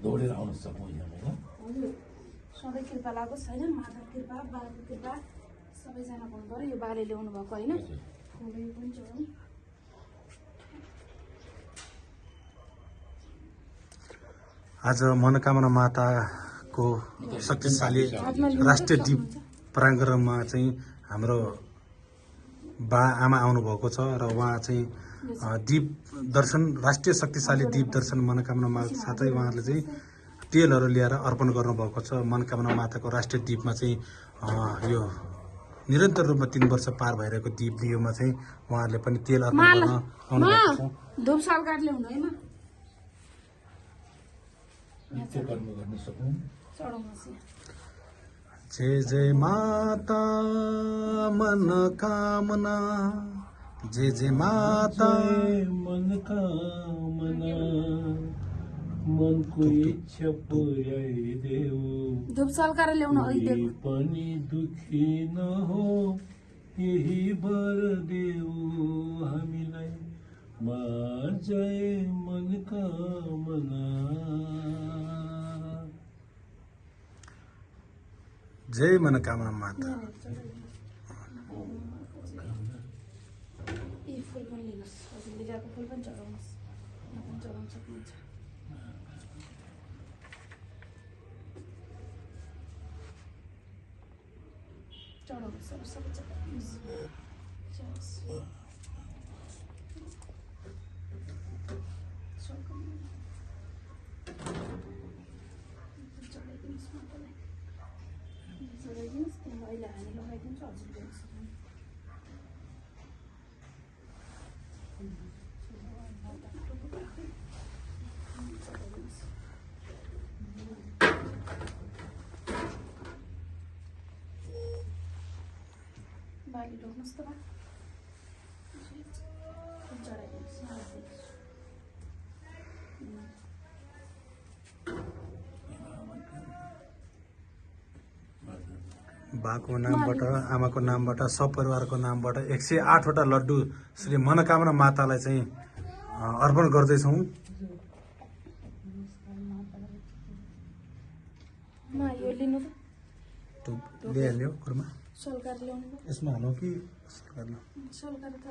दौडेर आउन सकौँ यहाँ होइन। हजुर सधैँ कृपा लागोस् होइन, माता कृपा बाबाको कृपा सबैजना भन्नु पऱ्यो। यो बाले ल्याउनु भएको होइन, फुलै पनि चढाउँ। आज मनोकामना माताको शक्तिशाली राष्ट्रिय दीप प्राङ्गणमा चाहिँ हाम्रो बा आमा आउनुभएको छ र उहाँ चाहिँ दीप दर्शन राष्ट्रिय शक्तिशाली दीप दर्शन मनोकामना माता साथै उहाँहरूले चाहिँ तेलहरू ल्याएर अर्पण गर्नुभएको छ। मनोकामना माताको राष्ट्रिय दीपमा चाहिँ यो निरन्तर रूपमा 3 वर्ष पार भइरहेको दीप दियोमा चाहिँ उहाँहरूले पनि तेल अर्पण गर्न आउनुभएको छ। धुप सालकाठ ल्याउनु है, नृत्य कर्म गर्न सकौँ। चढाउनुहोस्। जय जय माता मनोकामना, जय जय माता मनोकामना, मनको इच्छा पुर्याइदेऊ। धुप सालकाठ ल्याउनु कोही पनि दुखी नहो, यही वर देऊ हामीलाई। मा जय मनोकामना। जय मनोकामना माता। यी फुल पनि लिनुहोस्, हजुरले ल्याएको फुल पनि चढाउनुहोस्, यहाँ पनि चढाउन सक्नुहुन्छ। चढाउनुहोस्, अब सबै चढाउनुहोस्। चढाइदिनुहोस् मातालाई, चढाइदिनुहोस्। त्यहाँ अहिले हामी लगाइदिन्छ, हजुर ल्याउनु सक्नुहुन्छ। बाली ढोक्नुहोस् त बा, चढाइदिनुहोस्, हालिदिनुहोस्। बाको नामबाट आमाको नामबाट सपरिवारको नामबाट 108 वटा लड्डु श्री मनोकामना मातालाई चाहिँ अर्पण गर्दैछौँ। यो लिनु त, लिइहाल्यो कुरमा सलकाठ ल्याउनु त। यसमा हालौँ कि सरकारले सलकाठ त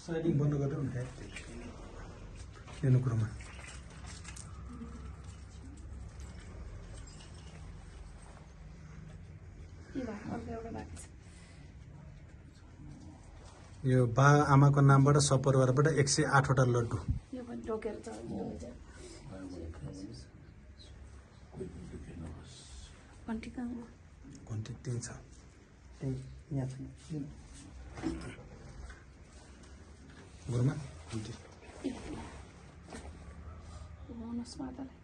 साइडिङ बन्द गरेर उठाए लिनु कुरोमा यो बा आमाको नामबाट सपरिवारबाट 108 वटा लड्डु यो पनि टोकेर चढाउनुहुन्छ। घन्टी कहाँ हो? घन्टी त्यही छ, गुरुमा घन्टी आउनुहोस् मातालाई।